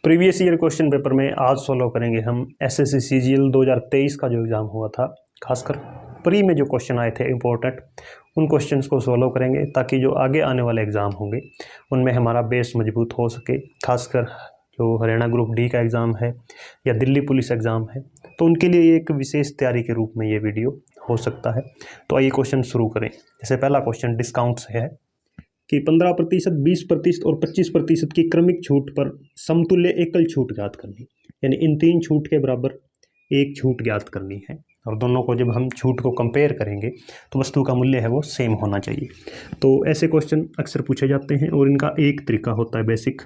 Previous year question paper में आज solve करेंगे हम एसएससी सीजीएल 2023 का जो एग्ज़ाम हुआ था, खासकर प्री में जो क्वेश्चन आए थे इम्पोर्टेंट, उन क्वेश्चंस को सॉल्व करेंगे ताकि जो आगे आने वाले एग्ज़ाम होंगे उनमें हमारा बेस मजबूत हो सके। खासकर जो हरियाणा ग्रुप डी का एग्ज़ाम है या दिल्ली पुलिस एग्ज़ाम है, तो उनके लिए एक विशेष तैयारी के रूप में ये वीडियो हो सकता है। तो आइए क्वेश्चन शुरू करें। जैसे पहला क्वेश्चन डिस्काउंट से है कि 15%, 20% और 25% की क्रमिक छूट पर समतुल्य एकल छूट ज्ञात करनी, यानी इन तीन छूट के बराबर एक छूट ज्ञात करनी है। और दोनों को जब हम छूट को कंपेयर करेंगे तो वस्तु का मूल्य है वो सेम होना चाहिए। तो ऐसे क्वेश्चन अक्सर पूछे जाते हैं और इनका एक तरीका होता है बेसिक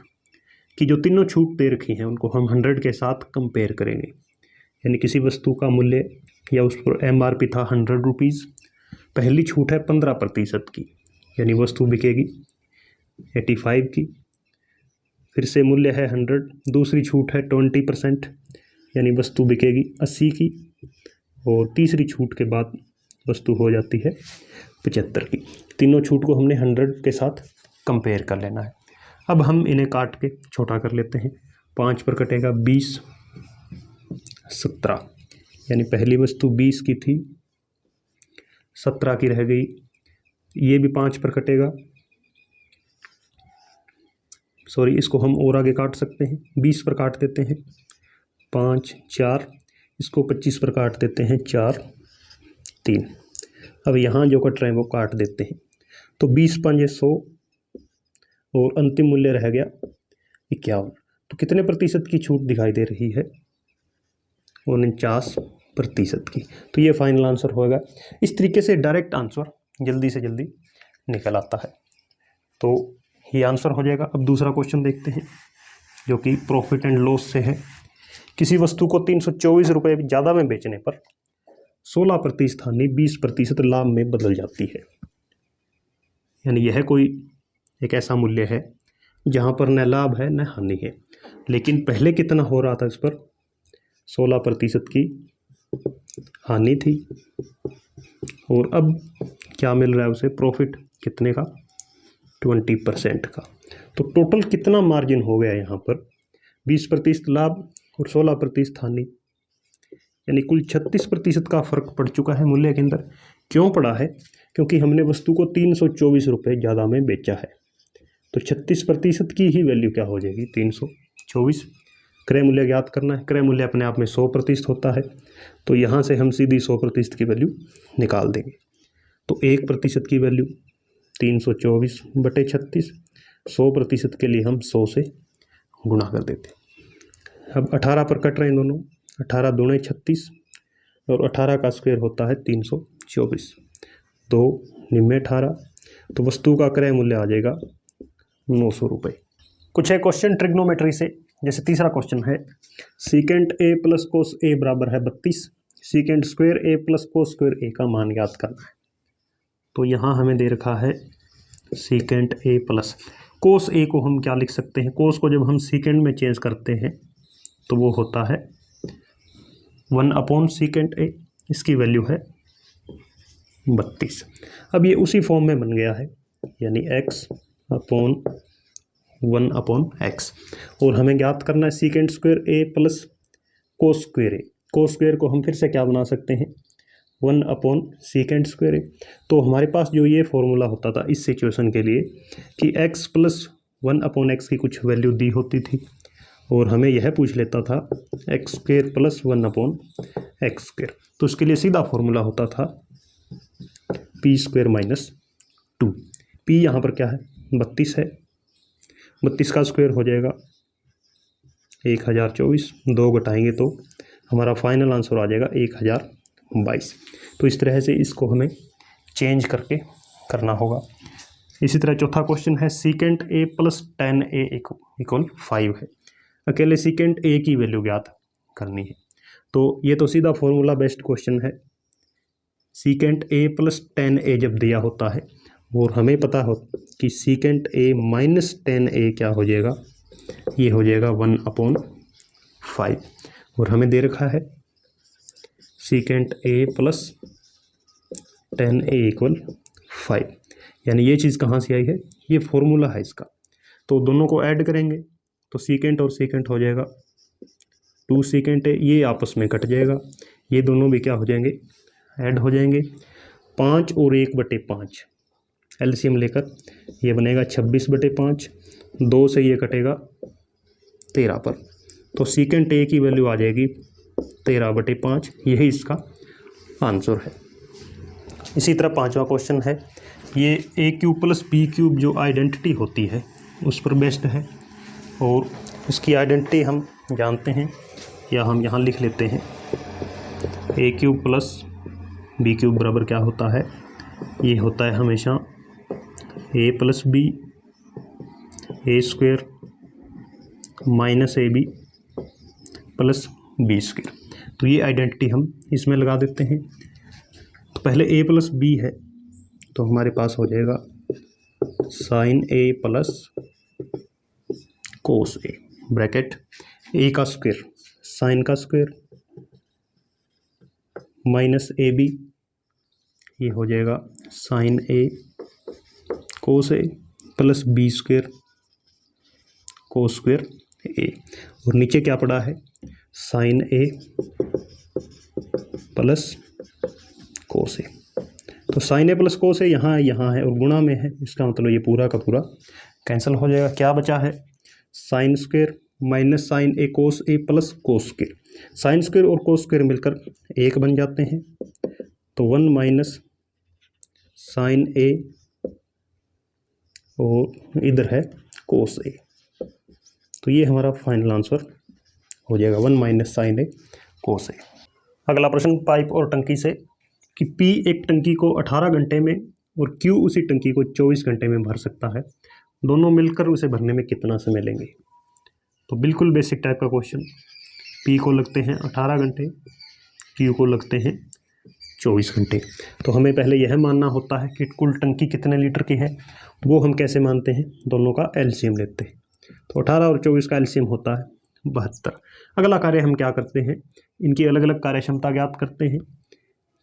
कि जो तीनों छूट दे रखी हैं उनको हम 100 के साथ कंपेयर करेंगे। यानी किसी वस्तु का मूल्य या उस पर MRP था 100 रुपीज़, पहली छूट है 15% की, यानी वस्तु बिकेगी 85 की। फिर से मूल्य है 100, दूसरी छूट है 20%, यानी वस्तु बिकेगी 80 की। और तीसरी छूट के बाद वस्तु हो जाती है 75 की। तीनों छूट को हमने 100 के साथ कंपेयर कर लेना है। अब हम इन्हें काट के छोटा कर लेते हैं। 5 पर कटेगा 20, 17, यानी पहली वस्तु 20 की थी, 17 की रह गई। ये भी 5 पर कटेगा, सॉरी इसको हम और आगे काट सकते हैं, 20 पर काट देते हैं 5, 4, इसको 25 पर काट देते हैं 4, 3। अब यहाँ जो कट रहे हैं वो काट देते हैं, तो 20 पंजे 100 और अंतिम मूल्य रह गया 51। तो कितने प्रतिशत की छूट दिखाई दे रही है? 49% की। तो ये फाइनल आंसर होगा। इस तरीके से डायरेक्ट आंसर जल्दी से जल्दी निकल आता है, तो ये आंसर हो जाएगा। अब दूसरा क्वेश्चन देखते हैं जो कि प्रॉफिट एंड लॉस से है। किसी वस्तु को 324 रुपये ज़्यादा में बेचने पर 16% हानि 20% लाभ में बदल जाती है। यानी यह कोई एक ऐसा मूल्य है जहाँ पर न लाभ है न हानि है, लेकिन पहले कितना हो रहा था इस पर? 16% की हानि थी और अब क्या मिल रहा है उसे? प्रॉफिट कितने का? 20% का। तो टोटल कितना मार्जिन हो गया यहाँ पर? 20% लाभ और 16% हानि, यानी कुल 36% का फर्क पड़ चुका है मूल्य के अंदर। क्यों पड़ा है? क्योंकि हमने वस्तु को 324 रुपये ज़्यादा में बेचा है, तो 36% की ही वैल्यू क्या हो जाएगी? 324। क्रय मूल्य ज्ञात करना है। क्रय मूल्य अपने आप में 100% होता है, तो यहाँ से हम सीधी 100% की वैल्यू निकाल देंगे। तो 1% की वैल्यू 324/36, 100% के लिए हम 100 से गुणा कर देते हैं। अब 18 पर कट रहे हैं दोनों, 18 दूणे 36 और 18 का स्क्वायर होता है 324, 2 निम्न 18, तो वस्तु का क्रय मूल्य आ जाएगा 900 रुपये। कुछ है क्वेश्चन ट्रिग्नोमेट्री से। जैसे तीसरा क्वेश्चन है secant A plus cos A बराबर है 32, secant square A plus cos square A का मान ज्ञात करना है। तो यहाँ हमें दे रखा है secant A plus cos A को हम क्या लिख सकते हैं? कोस को जब हम सीकेंट में चेंज करते हैं तो वो होता है 1/सीकेंट A, इसकी वैल्यू है 32। अब ये उसी फॉर्म में बन गया है, यानी x/1/x। और हमें ज्ञात करना है secant square A plus cos square A। Cos square को हम फिर से क्या बना सकते हैं? 1/सीकेंट स्क्वायर A। तो हमारे पास जो ये फॉर्मूला होता था इस सिचुएशन के लिए कि x प्लस 1/x की कुछ वैल्यू दी होती थी और हमें यह पूछ लेता था x square plus 1/x square. तो उसके लिए सीधा फॉर्मूला होता था p स्क्वायर माइनस 2। p यहाँ पर क्या है? 32 है, 32 का स्क्वायर हो जाएगा 1024, 2 घटाएंगे तो हमारा फाइनल आंसर आ जाएगा 1022। तो इस तरह से इसको हमें चेंज करके करना होगा। इसी तरह चौथा क्वेश्चन है secant A plus tan A equal 5 है। अकेले सीकेंट A की वैल्यू ज्ञात करनी है। तो ये तो सीधा फॉर्मूला बेस्ड क्वेश्चन है। Secant A plus tan A जब दिया होता है और हमें पता हो कि secant A minus tan A क्या हो जाएगा? ये हो जाएगा 1/5। और हमें दे रखा है secant A plus tan A equal 5, यानी ये चीज़ कहाँ से आई है? ये फॉर्मूला है इसका। तो दोनों को ऐड करेंगे तो सीकेंट और सीकेंट हो जाएगा 2 सीकेंट है, ये आपस में कट जाएगा, ये दोनों भी क्या हो जाएंगे, ऐड हो जाएंगे। 5 और 1/5 एलसीएम लेकर ये बनेगा 26/5, 2 से ये कटेगा 13 पर, तो सीकेंट ए की वैल्यू आ जाएगी 13/5, यही इसका आंसर है। इसी तरह 5वां क्वेश्चन है, ये a³ + b³ जो आइडेंटिटी होती है उस पर बेस्ड है, और उसकी आइडेंटिटी हम जानते हैं, या हम यहाँ लिख लेते हैं। a³ + b³ बराबर क्या होता है, ये होता है हमेशा a + b a² - ab + b²। तो ये आइडेंटिटी हम इसमें लगा देते हैं। तो पहले a + b है, तो हमारे पास हो जाएगा sin a + cos a bracket a का स्क्वायर sin का स्क्वायर माइनस ab, ये हो जाएगा sin a cos a plus b² cos² a, और नीचे क्या पड़ा है sin a plus cos a। तो sin a plus cos a यहाँ है और गुणा में है, इसका मतलब ये पूरा का पूरा कैंसिल हो जाएगा। क्या बचा है sin² minus sin a cos a plus cos²। sin² और cos² मिलकर 1 बन जाते हैं, तो 1 माइनस sin a और इधर है cos a, तो ये हमारा फाइनल आंसर हो जाएगा 1 minus sin a cos a। अगला प्रश्न पाइप और टंकी से कि P एक टंकी को 18 घंटे में और Q उसी टंकी को 24 घंटे में भर सकता है, दोनों मिलकर उसे भरने में कितना समय लेंगे। तो बिल्कुल बेसिक टाइप का क्वेश्चन, P को लगते हैं 18 घंटे, Q को लगते हैं 24 घंटे। तो हमें पहले यह मानना होता है कि कुल टंकी कितने लीटर की है, वो हम कैसे मानते हैं, दोनों का एलसीएम लेते हैं। तो 18 और 24 का एलसीएम होता है 72। अगला कार्य हम क्या करते हैं, इनकी अलग अलग कार्य क्षमता ज्ञात करते हैं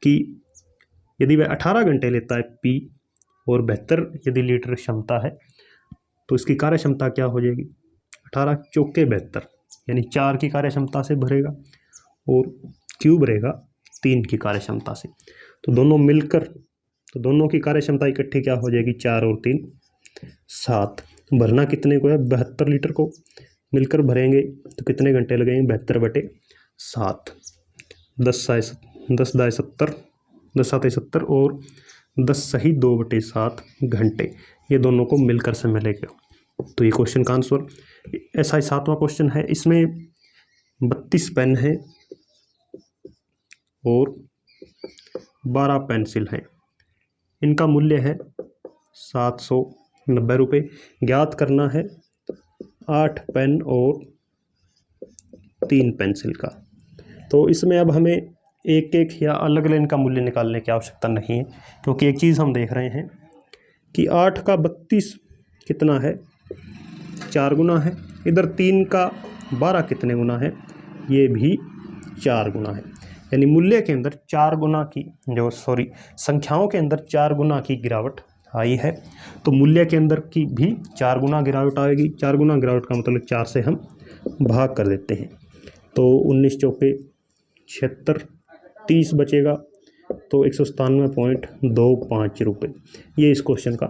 कि यदि वह 18 घंटे लेता है P और 72 यदि लीटर क्षमता है, तो इसकी कार्य क्षमता क्या हो जाएगी 18 चौके 72, यानी 4 की कार्य क्षमता से भरेगा, और Q भरेगा 3 की कार्य क्षमता से। तो दोनों मिलकर, तो दोनों की कार्य क्षमता इकट्ठी क्या हो जाएगी 4 और 3 7। भरना कितने को है 72 लीटर को, मिलकर भरेंगे तो कितने घंटे लगेंगे 72/7, 10 दाए 70, 10 7 70 और 10 सही 2/7 घंटे, ये दोनों को मिलकर समय लेगा। तो ये क्वेश्चन का आंसर। ऐसा ही 7वां क्वेश्चन है, इसमें 32 पेन है और 12 पेंसिल हैं, इनका मूल्य है 790 रुपये। ज्ञात करना है 8 पेन और 3 पेंसिल का। तो इसमें अब हमें एक एक या अलग अलग इनका मूल्य निकालने की आवश्यकता नहीं है, क्योंकि एक चीज़ हम देख रहे हैं कि 8 का 32 कितना है 4 गुना है, इधर 3 का 12 कितने गुना है, ये भी 4 गुना है, यानी मूल्य के अंदर 4 गुना की संख्याओं के अंदर 4 गुना की गिरावट आई है। तो मूल्य के अंदर की भी 4 गुना गिरावट आएगी। 4 गुना गिरावट का मतलब 4 से हम भाग कर देते हैं, तो 19 चौके 76, 30 बचेगा, तो 197.25 रुपये, ये इस क्वेश्चन का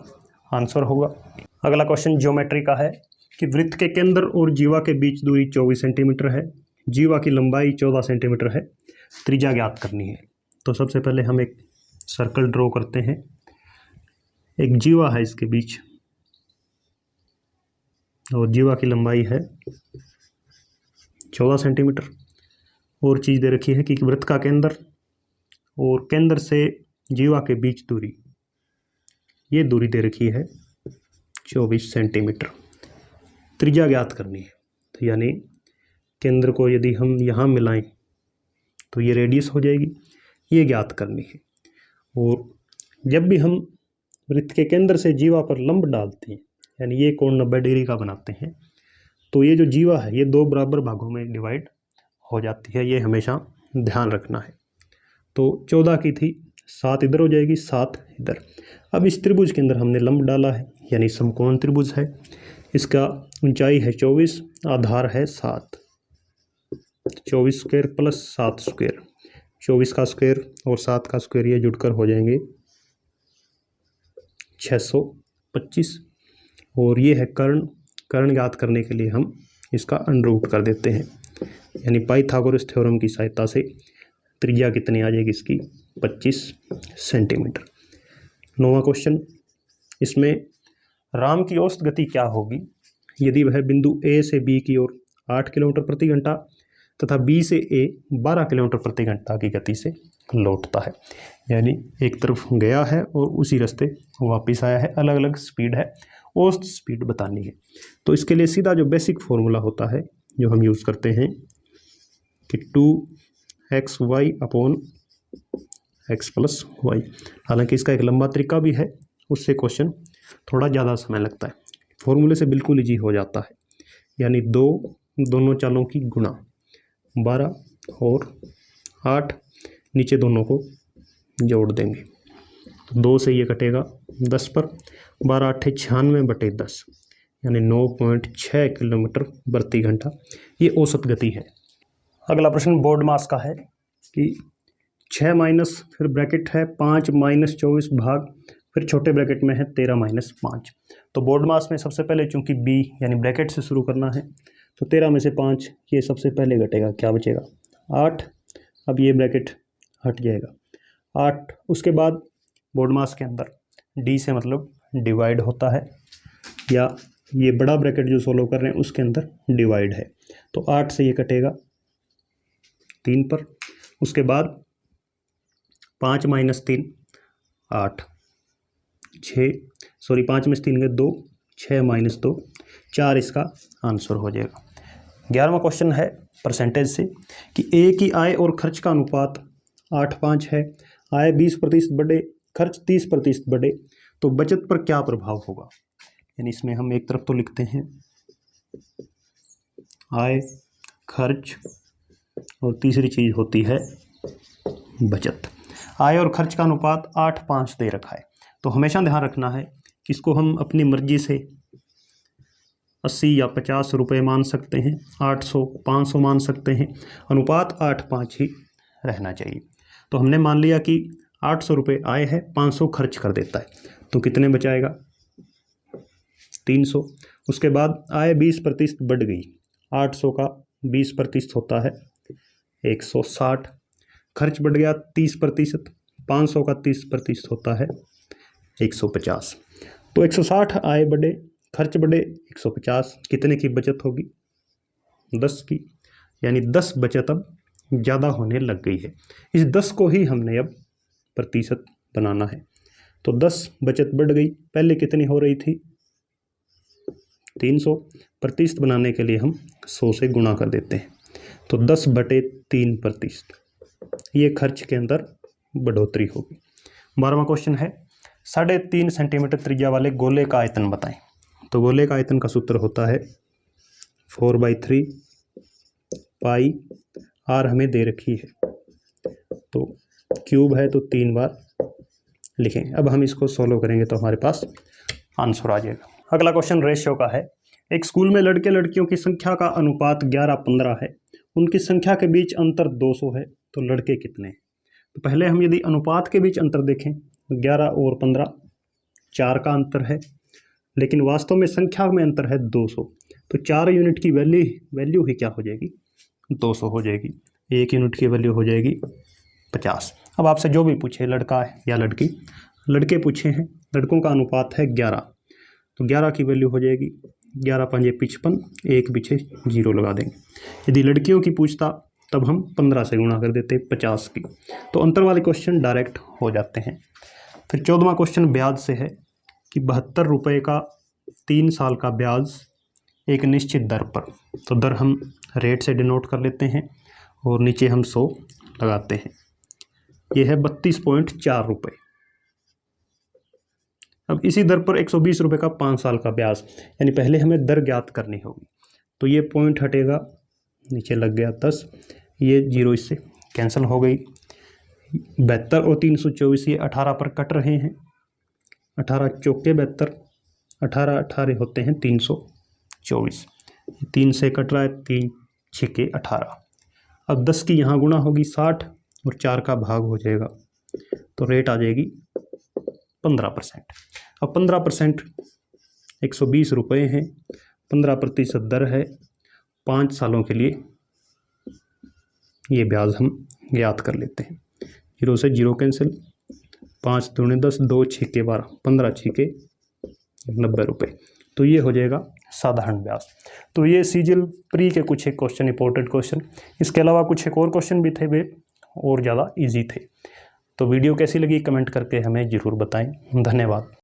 आंसर होगा। अगला क्वेश्चन ज्योमेट्री का है कि वृत्त के केंद्र और जीवा के बीच दूरी 24 सेंटीमीटर है, जीवा की लंबाई 14 सेंटीमीटर है, त्रिज्या ज्ञात करनी है। तो सबसे पहले हम एक सर्कल ड्रॉ करते हैं, एक जीवा है इसके बीच और जीवा की लंबाई है 14 सेंटीमीटर, और चीज़ दे रखी है कि वृत्त का केंद्र और केंद्र से जीवा के बीच दूरी, ये दूरी दे रखी है 24 सेंटीमीटर। त्रिज्या ज्ञात करनी है, तो यानी केंद्र को यदि हम यहाँ मिलाएं तो ये रेडियस हो जाएगी, ये ज्ञात करनी है। और जब भी हम वृत्त के केंद्र से जीवा पर लंब डालते हैं, यानी ये कोण 90 डिग्री का बनाते हैं, तो ये जो जीवा है ये 2 बराबर भागों में डिवाइड हो जाती है, ये हमेशा ध्यान रखना है। तो 14 की थी, 7 इधर हो जाएगी, 7 इधर। अब इस त्रिभुज के अंदर हमने लंब डाला है, यानी समकोण त्रिभुज है, इसका ऊंचाई है 24, आधार है 7। 24 स्क्वायर प्लस 7 स्क्वायर, 24 का स्क्वायर और 7 का स्क्वायर ये जुड़कर हो जाएंगे 625। और ये है कर्ण। कर्ण ज्ञात करने के लिए हम इसका अंडररूट कर देते हैं, यानी पाइथागोरस थ्योरम की सहायता से त्रिज्या कितनी आ जाएगी इसकी 25 सेंटीमीटर। 9वां क्वेश्चन, इसमें राम की औसत गति क्या होगी यदि वह बिंदु ए से बी की ओर 8 किलोमीटर प्रति घंटा तथा बी से ए 12 किलोमीटर प्रति घंटा की गति से लौटता है। यानी एक तरफ गया है और उसी रास्ते वापस आया है, अलग अलग स्पीड है, औसत स्पीड बतानी है। तो इसके लिए सीधा जो बेसिक फॉर्मूला होता है जो हम यूज़ करते हैं कि 2xy upon x plus Y. हालांकि इसका एक लंबा तरीका भी है, उससे क्वेश्चन थोड़ा ज़्यादा समय लगता है। फॉर्मूले से बिल्कुल इजी हो जाता है, यानी दोनों चालों की गुणा 12 और 8, नीचे दोनों को जोड़ देंगे। 2 से ये कटेगा 10 पर, 12 8 96/10 यानी 9.6 किलोमीटर प्रति घंटा, ये औसत गति है। अगला प्रश्न बोर्ड मास का है कि 6 माइनस फिर ब्रैकेट है 5 माइनस 24 भाग फिर छोटे ब्रैकेट में है 13 माइनस 5। तो बोर्ड मास में सबसे पहले चूंकि b यानी ब्रैकेट से शुरू करना है तो 13 में से 5 ये सबसे पहले घटेगा, क्या बचेगा 8। अब ये ब्रैकेट हट जाएगा 8। उसके बाद बोर्ड मास के अंदर d से मतलब डिवाइड होता है, या ये बड़ा ब्रैकेट जो सोल्व कर रहे हैं उसके अंदर डिवाइड है, तो 8 से ये कटेगा 3 पर। उसके बाद 5 माइनस 3 8, 5 में से 3 गए 2, 6 माइनस 2 4 इसका आंसर हो जाएगा। 11वां क्वेश्चन है परसेंटेज से कि ए की आय और खर्च का अनुपात 8:5 है, आय 20% बढ़े, खर्च 30% बढ़े, तो बचत पर क्या प्रभाव होगा। यानी इसमें हम एक तरफ तो लिखते हैं आय, खर्च और तीसरी चीज़ होती है बचत। आय और खर्च का अनुपात 8:5 दे रखा है, तो हमेशा ध्यान रखना है कि इसको हम अपनी मर्जी से 80 या 50 रुपये मान सकते हैं, 800 500 मान सकते हैं, अनुपात 8:5 ही रहना चाहिए। तो हमने मान लिया कि 800 रुपये आय है, 500 खर्च कर देता है, तो कितने बचाएगा 300। उसके बाद आय 20% बढ़ गई, 800 का 20% होता है 160, खर्च बढ़ गया 30%, 500 का 30% होता है 150। तो 160 आय बढ़े, खर्च बढ़े 150, कितने की बचत होगी 10 की, यानी 10 बचत अब ज़्यादा होने लग गई है। इस 10 को ही हमने अब प्रतिशत बनाना है, तो 10 बचत बढ़ गई, पहले कितनी हो रही थी 300, प्रतिशत बनाने के लिए हम 100 से गुणा कर देते हैं, तो 10/3% ये खर्च के अंदर बढ़ोतरी होगी। 12वां क्वेश्चन है 3.5 सेंटीमीटर त्रिज्या वाले गोले का आयतन बताएं। तो गोले का आयतन का सूत्र होता है 4/3 पाई, आर हमें दे रखी है, तो क्यूब है तो 3 बार लिखेंगे। अब हम इसको सॉल्व करेंगे तो हमारे पास आंसर आ जाएगा। अगला क्वेश्चन रेशियो का है, एक स्कूल में लड़के लड़कियों की संख्या का अनुपात 11-15 है, उनकी संख्या के बीच अंतर 200 है, तो लड़के कितने हैं। तो पहले हम यदि अनुपात के बीच अंतर देखें, 11 और 15 4 का अंतर है, लेकिन वास्तव में संख्या में अंतर है 200, तो 4 यूनिट की वैल्यू ही क्या हो जाएगी 200 हो जाएगी, 1 यूनिट की वैल्यू हो जाएगी 50। अब आपसे जो भी पूछे, लड़का है या लड़की, लड़के पूछे हैं, लड़कों का अनुपात है 11, तो 11 की वैल्यू हो जाएगी 11 5 55, 1 पीछे 0 लगा देंगे। यदि लड़कियों की पूछता तब हम 15 से गुणा कर देते 50 की, तो अंतर वाले क्वेश्चन डायरेक्ट हो जाते हैं। फिर 14वां क्वेश्चन ब्याज से है कि 72 रुपये का 3 साल का ब्याज एक निश्चित दर पर, तो दर हम रेट से डिनोट कर लेते हैं और नीचे हम 100 लगाते हैं, ये है 32.4 रुपये। अब इसी दर पर 120 रुपये का 5 साल का ब्याज, यानी पहले हमें दर ज्ञात करनी होगी, तो ये पॉइंट हटेगा, नीचे लग गया 10, ये 0 इससे कैंसिल हो गई। 72 और 324 ये 18 पर कट रहे हैं, 18 चौके 72, 18 18 होते हैं 300, 24, 3 से कट रहा है, 3 6 18। अब 10 की यहाँ गुणा होगी 60 और 4 का भाग हो जाएगा, तो रेट आ जाएगी 15%। अब 15% 120 रुपये हैं, 15% दर है, 5 सालों के लिए ये ब्याज हम याद कर लेते हैं। 0 से 0 कैंसिल, 5 दूने 10, 2 6 के 12, 15 6 के 90 रुपये। तो ये हो जाएगा साधारण ब्याज। तो ये सीजीएल प्री के कुछ एक क्वेश्चन, इंपॉर्टेंट क्वेश्चन। इसके अलावा कुछ एक और क्वेश्चन भी थे, वे और ज़्यादा इजी थे। तो वीडियो कैसी लगी कमेंट करके हमें ज़रूर बताएं। धन्यवाद।